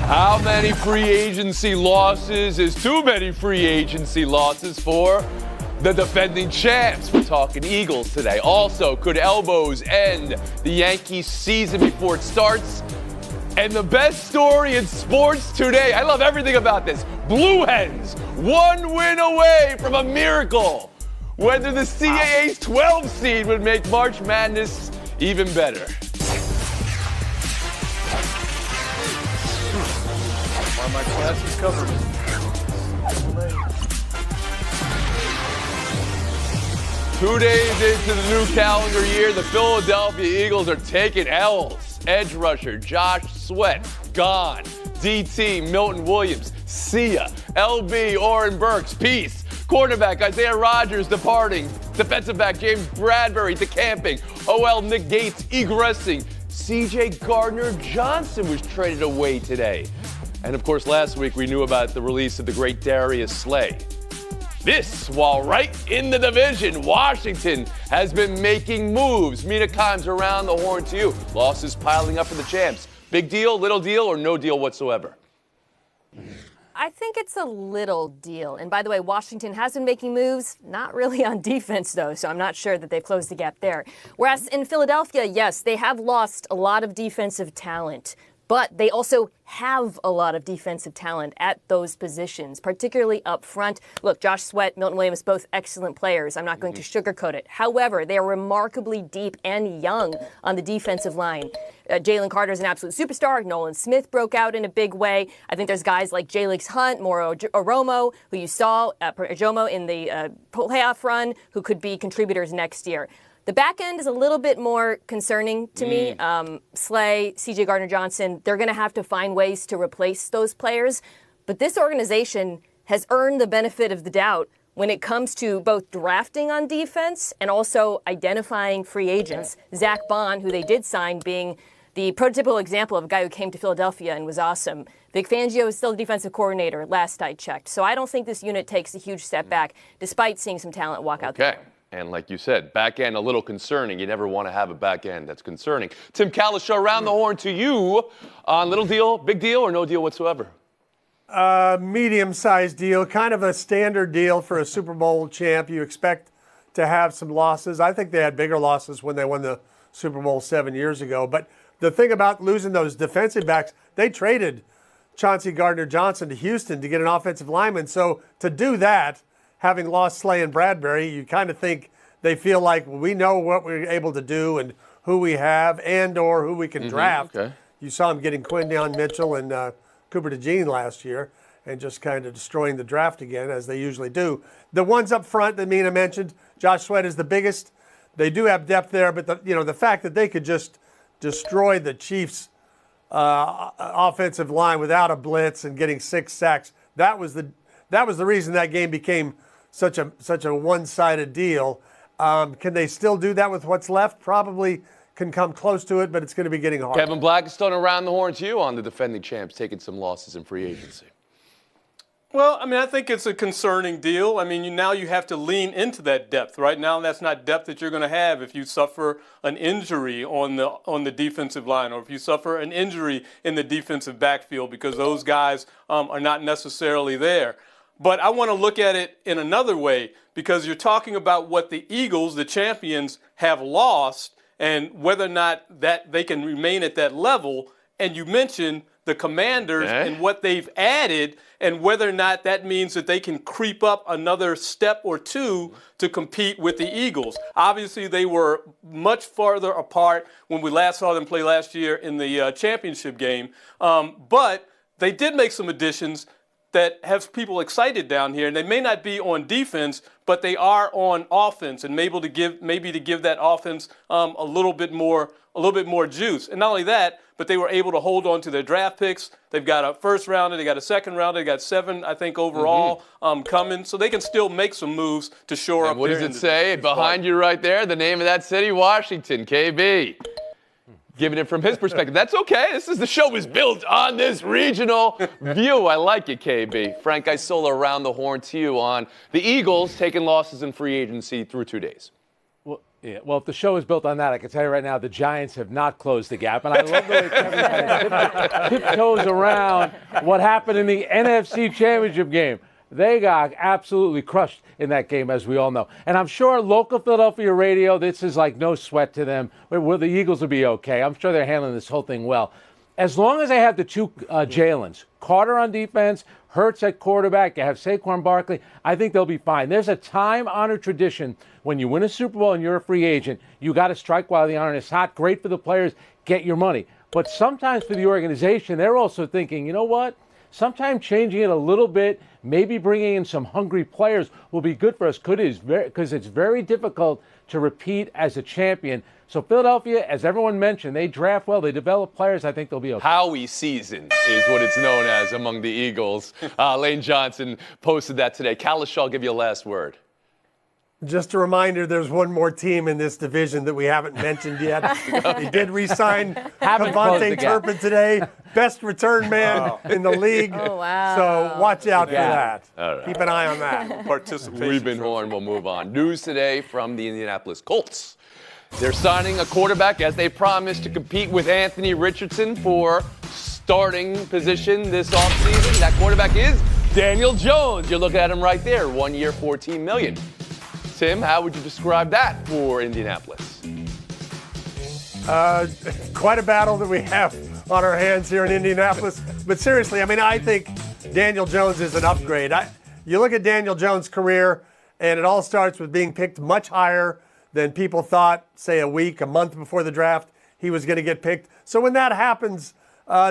How many free agency losses is too many free agency losses for the defending champs? We're talking Eagles today. Also, could elbows end the Yankees season before it starts? And the best story in sports today, I love everything about this. Blue Hens, one win away from a miracle. Whether the CAA's 12 seed would make March Madness even better. My class is covered. 2 days into the new calendar year, the Philadelphia Eagles are taking L's. Edge rusher Josh Sweat, gone. DT, Milton Williams, see ya. LB, Oren Burks, peace. Cornerback Isaiah Rodgers departing. Defensive back James Bradbury decamping. OL Nick Gates egressing. CJ Gardner-Johnson was traded away today. And of course, last week we knew about the release of the great Darius Slay. This, while right in the division, Washington has been making moves. Mina Kimes around the horn to you. Losses piling up for the champs. Big deal, little deal, or no deal whatsoever? I think it's a little deal. And by the way, Washington has been making moves, not really on defense, though, so I'm not sure that they've closed the gap there. Whereas in Philadelphia, yes, they have lost a lot of defensive talent. But they also have a lot of defensive talent at those positions, particularly up front. Look, Josh Sweat, Milton Williams, both excellent players. I'm not going to sugarcoat it. However, they are remarkably deep and young on the defensive line. Jalen Carter's an absolute superstar. Nolan Smith broke out in a big way. I think there's guys like Jalix Hunt, Moro Oromo, who you saw, Jomo in the playoff run, who could be contributors next year. The back end is a little bit more concerning to me. Slay, CJ Gardner-Johnson, they're going to have to find ways to replace those players. But this organization has earned the benefit of the doubt when it comes to both drafting on defense and also identifying free agents. Zach Bond, who they did sign, being the prototypical example of a guy who came to Philadelphia and was awesome. Vic Fangio is still the defensive coordinator, last I checked. So I don't think this unit takes a huge step back, despite seeing some talent walk out there. And like you said, back end a little concerning. You never want to have a back end that's concerning. Tim Cowlishaw, around the horn to you on little deal, big deal, or no deal whatsoever? Medium-sized deal, kind of a standard deal for a Super Bowl champ. You expect to have some losses. I think they had bigger losses when they won the Super Bowl 7 years ago. But the thing about losing those defensive backs, they traded Chauncey Gardner-Johnson to Houston to get an offensive lineman. So to do that, having lost Slay and Bradbury, you kind of think they feel like we know what we're able to do and who we have and or who we can draft. Okay. You saw them getting Quinyon Mitchell and Cooper DeJean last year and just kind of destroying the draft again, as they usually do. The ones up front that Mina mentioned, Josh Sweat is the biggest. They do have depth there, but the fact that they could just destroy the Chiefs' offensive line without a blitz and getting 6 sacks, that was the reason that game became such a one-sided deal. Can they still do that with what's left? Probably can come close to it, but it's going to be getting hard. Kevin Blackistone, around the horn to you on the defending champs taking some losses in free agency. Well, I think it's a concerning deal. Now you have to lean into that depth. Right now, that's not depth that you're going to have if you suffer an injury on the defensive line, or if you suffer an injury in the defensive backfield, because those guys are not necessarily there. But I want to look at it in another way, because you're talking about what the Eagles, the champions, have lost and whether or not that they can remain at that level. And you mentioned the Commanders and what they've added, and whether or not that means that they can creep up another step or two to compete with the Eagles. Obviously, they were much farther apart when we last saw them play last year in the championship game. But they did make some additions that have people excited down here, and they may not be on defense, but they are on offense, and maybe to give that offense a little bit more juice. And not only that, but they were able to hold on to their draft picks. They've got a first rounder, they got a second rounder, they got 7, I think, overall coming, so they can still make some moves to shore up. What does it say behind you right there? The name of that city, Washington, KB. Giving it from his perspective. That's okay. The show is built on this regional view. I like it, KB. Frank Isola, around the horn to you on the Eagles taking losses in free agency through 2 days. Well, Yeah, well, if the show is built on that, I can tell you right now, the Giants have not closed the gap. And I love the way Kevin kind of tiptoes around what happened in the NFC Championship game. They got absolutely crushed in that game, as we all know. And I'm sure local Philadelphia radio, this is like no sweat to them. Well, the Eagles will be okay. I'm sure they're handling this whole thing well. As long as they have the two Jalen's, Carter on defense, Hurts at quarterback, you have Saquon Barkley, I think they'll be fine. There's a time-honored tradition when you win a Super Bowl and you're a free agent, you got to strike while the iron is hot. Great for the players, get your money. But sometimes for the organization, they're also thinking, you know what? Sometimes changing it a little bit, maybe bringing in some hungry players will be good for us because it's very difficult to repeat as a champion. So Philadelphia, as everyone mentioned, they draft well, they develop players. I think they'll be okay. Howie season is what it's known as among the Eagles. Lane Johnson posted that today. Kalish, I'll give you a last word. Just a reminder, there's one more team in this division that we haven't mentioned yet. He did re-sign Devontae Turpin today, best return man in the league. Oh, wow. So watch out for that. Right. Keep an eye on that. Participation. We've been Horn. We'll move on. News today from the Indianapolis Colts. They're signing a quarterback as they promised to compete with Anthony Richardson for starting position this offseason. That quarterback is Daniel Jones. You're looking at him right there. 1 year, $14 million. Tim, how would you describe that for Indianapolis? Quite a battle that we have on our hands here in Indianapolis. But seriously, I mean, I think Daniel Jones is an upgrade. You look at Daniel Jones' career, and it all starts with being picked much higher than people thought, say a month before the draft, he was going to get picked. So when that happens,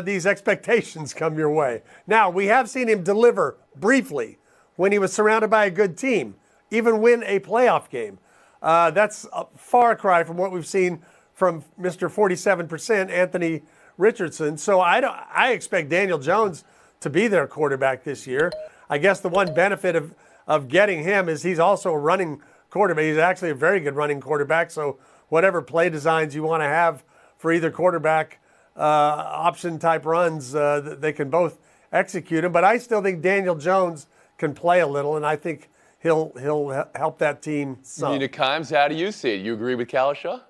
these expectations come your way. Now, we have seen him deliver briefly when he was surrounded by a good team, even win a playoff game. That's a far cry from what we've seen from Mr. 47%, Anthony Richardson. So I expect Daniel Jones to be their quarterback this year. I guess the one benefit of getting him is he's also a running quarterback. He's actually a very good running quarterback. So whatever play designs you want to have for either quarterback option type runs, they can both execute them. But I still think Daniel Jones can play a little, and I think he'll help that team some. Nina Kimes, how do you see it? You agree with Kalisha?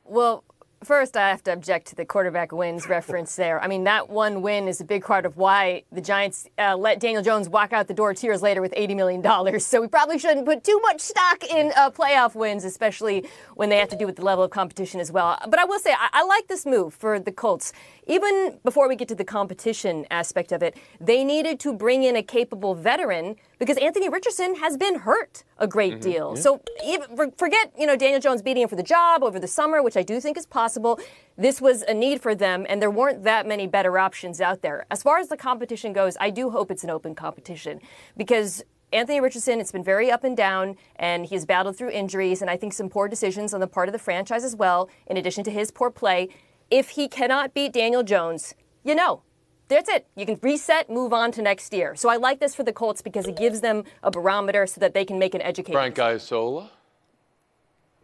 Well, first, I have to object to the quarterback wins reference there. I mean, that one win is a big part of why the Giants let Daniel Jones walk out the door 2 years later with $80 million. So we probably shouldn't put too much stock in playoff wins, especially when they have to do with the level of competition as well. But I will say, I like this move for the Colts. Even before we get to the competition aspect of it, they needed to bring in a capable veteran because Anthony Richardson has been hurt a great deal. So forget, Daniel Jones beating him for the job over the summer, which I do think is possible. This was a need for them, and there weren't that many better options out there. As far as the competition goes, I do hope it's an open competition because Anthony Richardson, it's been very up and down, and he's battled through injuries, and I think some poor decisions on the part of the franchise as well, in addition to his poor play. If he cannot beat Daniel Jones, that's it. You can reset, move on to next year. So I like this for the Colts because it gives them a barometer so that they can make an educated Frank Isola?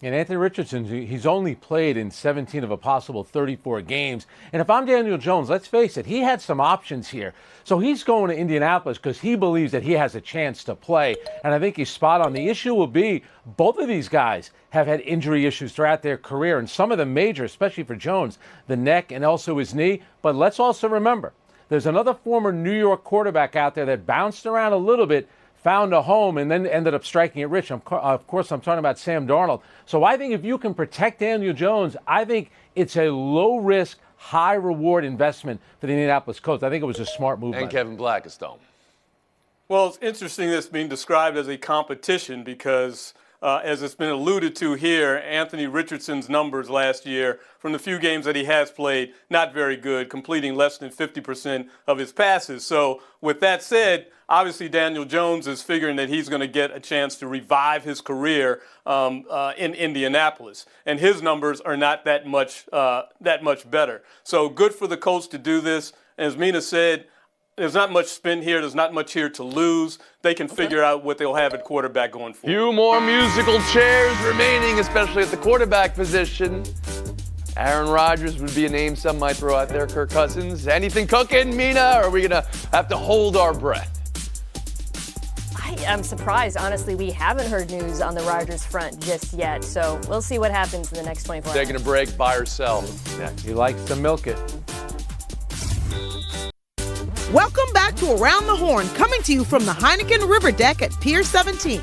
And Anthony Richardson, he's only played in 17 of a possible 34 games. And if I'm Daniel Jones, let's face it, he had some options here. So he's going to Indianapolis because he believes that he has a chance to play. And I think he's spot on. The issue will be both of these guys have had injury issues throughout their career, and some of them major, especially for Jones, the neck and also his knee. But let's also remember, there's another former New York quarterback out there that bounced around a little bit, found a home, and then ended up striking it rich. Of course, I'm talking about Sam Darnold. So I think if you can protect Daniel Jones, I think it's a low-risk, high-reward investment for the Indianapolis Colts. I think it was a smart move. And Kevin Blackistone. Well, it's interesting this being described as a competition because, as it's been alluded to here, Anthony Richardson's numbers last year from the few games that he has played, not very good, completing less than 50% of his passes. So with that said, obviously Daniel Jones is figuring that he's going to get a chance to revive his career in Indianapolis. And his numbers are not that much better. So good for the Colts to do this. As Mina said, there's not much spin here. There's not much here to lose. They can figure out what they'll have at quarterback going forward. Few more musical chairs remaining, especially at the quarterback position. Aaron Rodgers would be a name some might throw out there. Kirk Cousins. Anything cooking, Mina? Or are we going to have to hold our breath? am surprised, honestly, we haven't heard news on the Rogers front just yet. So we'll see what happens in the next 24 hours. Taking a break, buy or sell. Yeah, he likes to milk it. Welcome back to Around the Horn, coming to you from the Heineken River Deck at Pier 17.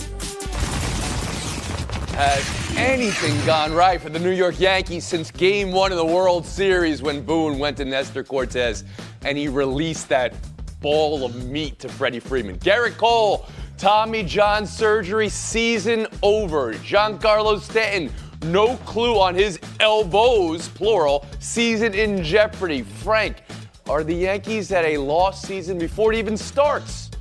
Has anything gone right for the New York Yankees since Game 1 of the World Series when Boone went to Nestor Cortez and he released that ball of meat to Freddie Freeman? Garrett Cole, Tommy John surgery, season over. Giancarlo Stanton, no clue on his elbows, plural, season in jeopardy. Frank, are the Yankees at a lost season before it even starts?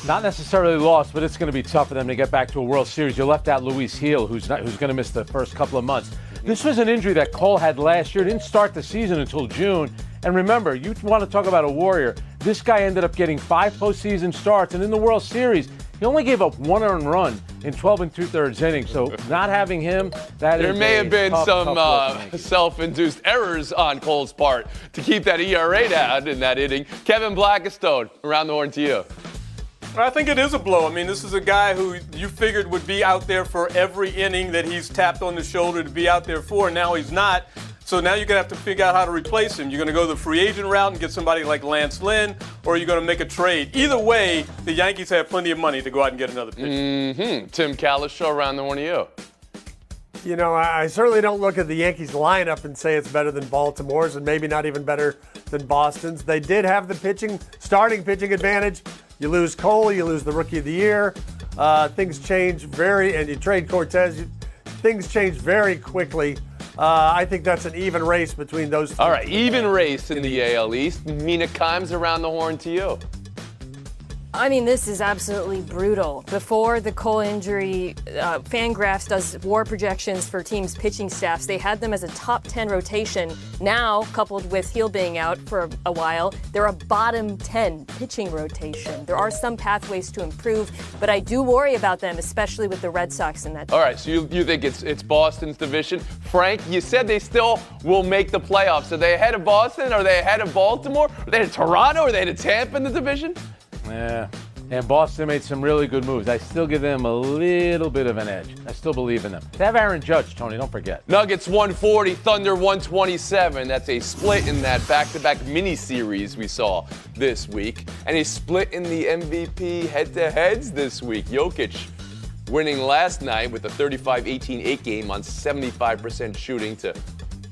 Not necessarily lost, but it's going to be tough for them to get back to a World Series. You left out Luis Gil, who's going to miss the first couple of months. This was an injury that Cole had last year. Didn't start the season until June. And remember, you want to talk about a warrior. This guy ended up getting 5 postseason starts, and in the World Series, he only gave up 1 earned run in 12 2/3 innings. So not having him, There may have been some self-induced errors on Cole's part to keep that ERA down in that inning. Kevin Blackistone, around the horn to you. I think it is a blow. I mean, this is a guy who you figured would be out there for every inning that he's tapped on the shoulder to be out there for, and now he's not. So now you're going to have to figure out how to replace him. You're going to go the free agent route and get somebody like Lance Lynn, or you're going to make a trade. Either way, the Yankees have plenty of money to go out and get another pitcher. Tim Calishaw, around the horn to you. You know, I certainly don't look at the Yankees lineup and say it's better than Baltimore's and maybe not even better than Boston's. They did have the starting pitching advantage. You lose Cole, you lose the Rookie of the Year. Things change and you trade Cortez. Things change very quickly. I think that's an even race between those two. All right, even race in the AL East. Mina Kimes, around the horn to you. I mean, this is absolutely brutal. Before the Cole injury, Fangraphs does WAR projections for teams' pitching staffs. They had them as a top 10 rotation. Now, coupled with Gil being out for a while, they're a bottom 10 pitching rotation. There are some pathways to improve, but I do worry about them, especially with the Red Sox in that. All right, so you think it's Boston's division. Frank, you said they still will make the playoffs. Are they ahead of Boston? Are they ahead of Baltimore? Are they ahead of Toronto? Are they ahead of Tampa in the division? Yeah. And Boston made some really good moves. I still give them a little bit of an edge. I still believe in them. They have Aaron Judge, Tony, don't forget. Nuggets 140, Thunder 127. That's a split in that back-to-back mini-series we saw this week. And a split in the MVP head-to-heads this week. Jokic winning last night with a 35-18-8 game on 75% shooting to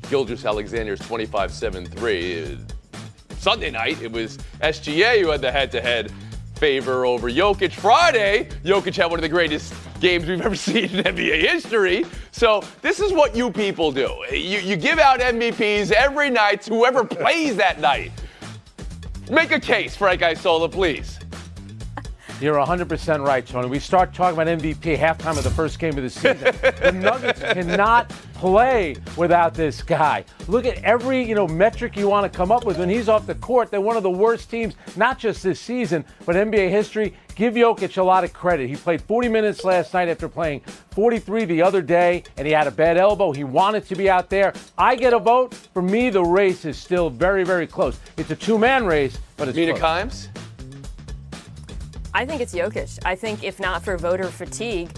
Gilgeous-Alexander's 25-7-3. Sunday night, it was SGA who had the head-to-head favor over Jokic. Friday, Jokic had one of the greatest games we've ever seen in NBA history. So this is what you people do. You give out MVPs every night to whoever plays that night. Make a case, Frank Isola, please. You're 100% right, Tony. We start talking about MVP halftime of the first game of the season. The Nuggets cannot play without this guy. Look at every metric you want to come up with. When he's off the court, they're one of the worst teams, not just this season, but NBA history. Give Jokic a lot of credit. He played 40 minutes last night after playing 43 the other day, and he had a bad elbow. He wanted to be out there. I get a vote. For me, the race is still very, very close. It's a two-man race, but it's Mina close. Kimes? I think it's Jokic. I think if not for voter fatigue,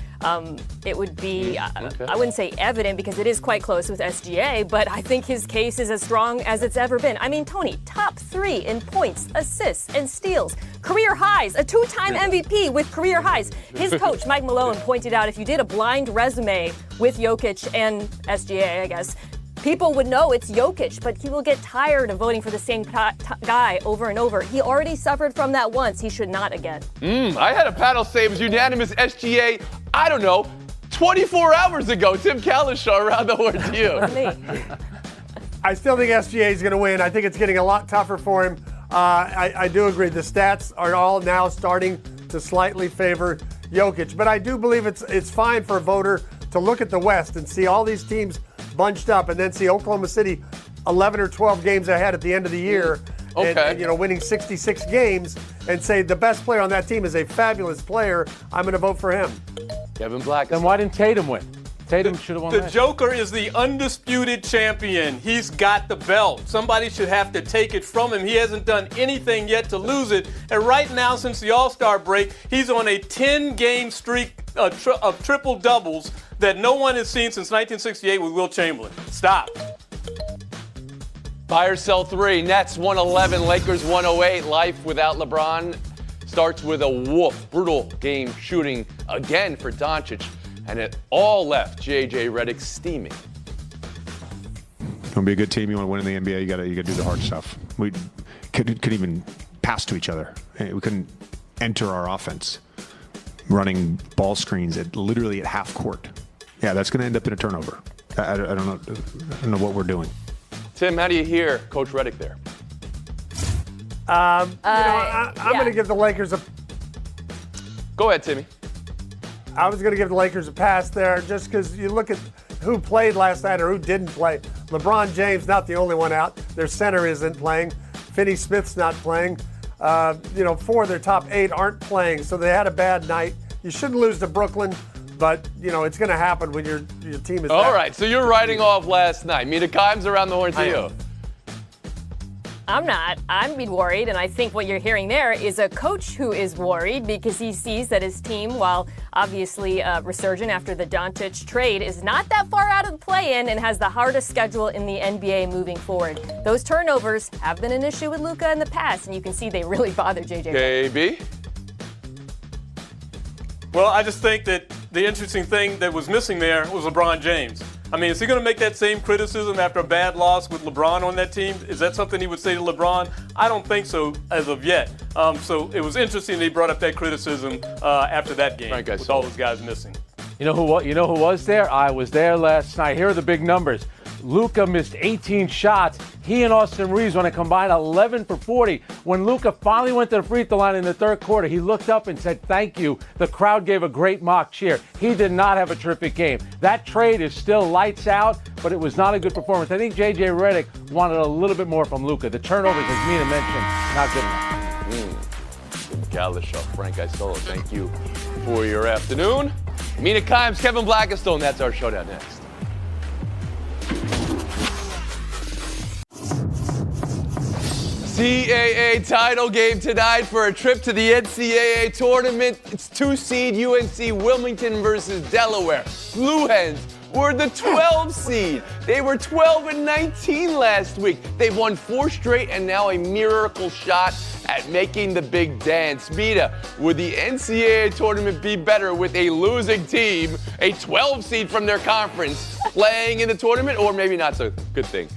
it would be, I wouldn't say evident because it is quite close with SGA, but I think his case is as strong as it's ever been. I mean, Tony, top 3 in points, assists, and steals. Career highs, a 2-time MVP with career highs. His coach, Mike Malone, pointed out if you did a blind resume with Jokic and SGA, I guess, people would know it's Jokic, but he will get tired of voting for the same guy over and over. He already suffered from that once. He should not again. I had a panel say it was unanimous SGA, I don't know, 24 hours ago. Tim Calishaw, around the horn to you. I still think SGA is going to win. I think it's getting a lot tougher for him. I do agree. The stats are all now starting to slightly favor Jokic, but I do believe it's fine for a voter to look at the West and see all these teams bunched up and then see Oklahoma City 11 or 12 games ahead at the end of the year and winning 66 games and say the best player on that team is a fabulous player. I'm going to vote for him. Kevin Black. Then why didn't Tatum win? Tatum should have won The that. Joker is the undisputed champion. He's got the belt. Somebody should have to take it from him. He hasn't done anything yet to lose it. And right now, since the All-Star break, he's on a 10-game streak of triple doubles that no one has seen since 1968 with Wilt Chamberlain. Stop. Buy or sell 3. Nets 111, Lakers 108. Life without LeBron starts with a brutal game shooting again for Doncic. And it all left J.J. Redick steaming. You want to be a good team, you want to win in the NBA, you got to do the hard stuff. We couldn't even pass to each other. We couldn't enter our offense running ball screens literally at half court. Yeah, that's going to end up in a turnover. I don't know what we're doing. Tim, how do you hear Coach Redick there? I'm going to give the Lakers Go ahead, Timmy. I was going to give the Lakers a pass there just because you look at who played last night or who didn't play. LeBron James, not the only one out. Their center isn't playing. Finney Smith's not playing. 4 of their top 8 aren't playing, so they had a bad night. You shouldn't lose to Brooklyn, but, it's going to happen when your team is All right, so you're writing off last night. Mina Kimes around the horn to you. I'm not. I'm worried, and I think what you're hearing there is a coach who is worried because he sees that his team, while obviously resurgent after the Doncic trade, is not that far out of the play-in and has the hardest schedule in the NBA moving forward. Those turnovers have been an issue with Luka in the past, and you can see they really bother JJ. KB? Well, I just think that the interesting thing that was missing there was LeBron James. I mean, is he going to make that same criticism after a bad loss with LeBron on that team? Is that something he would say to LeBron? I don't think so as of yet. So it was interesting that he brought up that criticism after that game with all those guys missing. You know who was there? I was there last night. Here are the big numbers. Luka missed 18 shots. He and Austin Reeves went a combined 11 for 40. When Luka finally went to the free throw line in the third quarter, he looked up and said, "Thank you." The crowd gave a great mock cheer. He did not have a terrific game. That trade is still lights out, but it was not a good performance. I think J.J. Redick wanted a little bit more from Luka. The turnovers, as Mina mentioned, not good enough. Galashaw, Frank Isola, thank you for your afternoon. Mina Kimes, Kevin Blackistone, that's our showdown next. CAA title game tonight for a trip to the NCAA tournament. It's 2-seed UNC Wilmington versus Delaware. Blue Hens were the 12 seed. They were 12-19 last week. They've won 4 straight and now a miracle shot at making the big dance. Mina, would the NCAA tournament be better with a losing team, a 12 seed from their conference, playing in the tournament, or maybe not so good thing?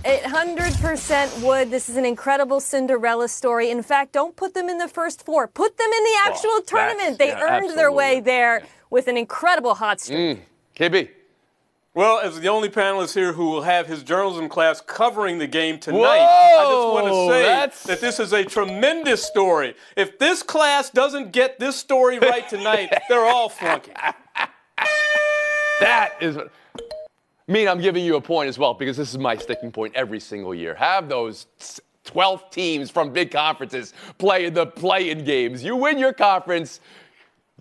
100% would. This is an incredible Cinderella story. In fact, don't put them in the first 4. Put them in the actual tournament. They earned their way there with an incredible hot streak. KB. Well, as the only panelist here who will have his journalism class covering the game tonight, Whoa, I just want to say that this is a tremendous story. If this class doesn't get this story right tonight, they're all flunking. That is... I'm giving you a point as well because this is my sticking point every single year. Have those 12 teams from big conferences play in the play-in games. You win your conference,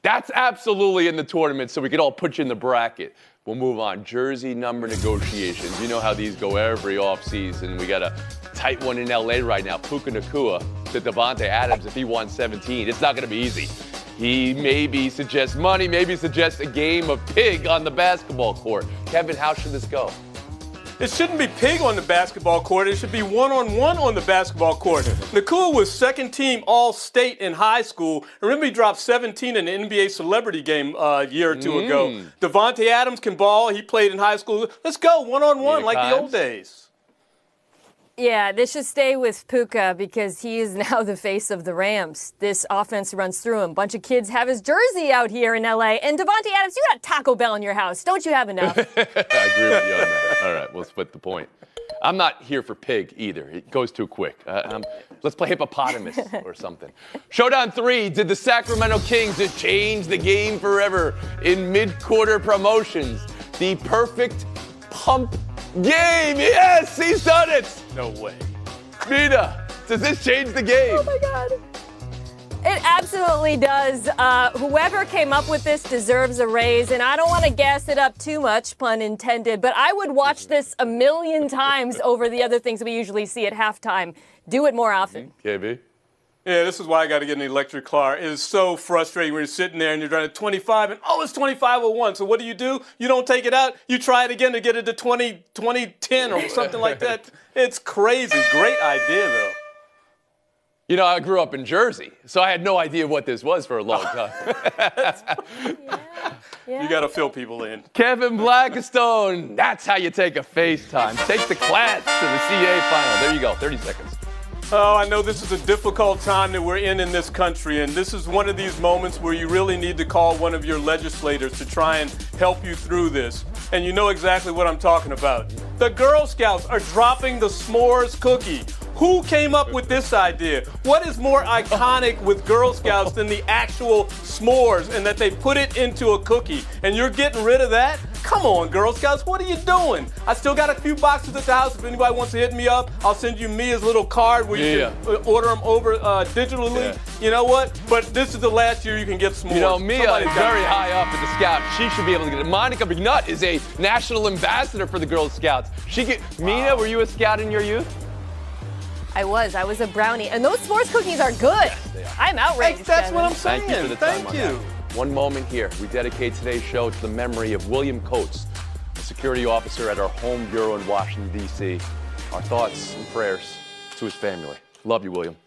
that's absolutely in the tournament, so we can all put you in the bracket. We'll move on. Jersey number negotiations. You know how these go every offseason. We got a tight one in LA right now. Puka Nacua to Devontae Adams if he won 17. It's not going to be easy. He maybe suggests money, maybe suggests a game of pig on the basketball court. Kevin, how should this go? It shouldn't be pig on the basketball court. It should be one-on-one on the basketball court. Nacua was second team All-State in high school. Remember, he dropped 17 in the NBA Celebrity Game a year or two ago. Devontae Adams can ball. He played in high school. Let's go one-on-one like the old days. Yeah, this should stay with Puka because he is now the face of the Rams. This offense runs through him. Bunch of kids have his jersey out here in L.A. And Devontae Adams, you got Taco Bell in your house. Don't you have enough? I agree with you on that. All right, we'll split the point. I'm not here for pig either. It goes too quick. Let's play hippopotamus or something. Showdown 3, did the Sacramento Kings just change the game forever in mid-quarter promotions? The perfect pump game. Yes, he's done it. No way. Mina, does this change the game? Oh, my God. It absolutely does. Whoever came up with this deserves a raise, and I don't want to gas it up too much, pun intended, but I would watch this a million times over the other things we usually see at halftime. Do it more often. KB? Yeah, this is why I got to get an electric car. It is so frustrating when you're sitting there and you're trying to 25 and, oh, it's 25:01. So what do? You don't take it out. You try it again to get it to 2010 or something like that. It's crazy. Great idea, though. You know, I grew up in Jersey, so I had no idea what this was for a long time. You got to fill people in. Kevin Blackistone, that's how you take a FaceTime. Take the class to the CA final. There you go, 30 seconds. Oh, I know this is a difficult time that we're in this country, and this is one of these moments where you really need to call one of your legislators to try and help you through this. And you know exactly what I'm talking about. The Girl Scouts are dropping the s'mores cookie. Who came up with this idea? What is more iconic with Girl Scouts than the actual s'mores and that they put it into a cookie? And you're getting rid of that? Come on, Girl Scouts, what are you doing? I still got a few boxes at the house. If anybody wants to hit me up, I'll send you Mia's little card where you can order them over digitally. Yeah. You know what? But this is the last year you can get s'mores. You know, Mia Somebody's is got very it. high up at the Scouts. She should be able to get it. Monica McNutt is a national ambassador for the Girl Scouts. Mina, were you a Scout in your youth? I was a brownie. And those s'mores cookies are good. Yes, they are. I'm outraged. That's Kevin. what I'm saying. Thank you for the time Thank on you. that. One moment here. We dedicate today's show to the memory of William Coates, a security officer at our home bureau in Washington, D.C. Our thoughts and prayers to his family. Love you, William.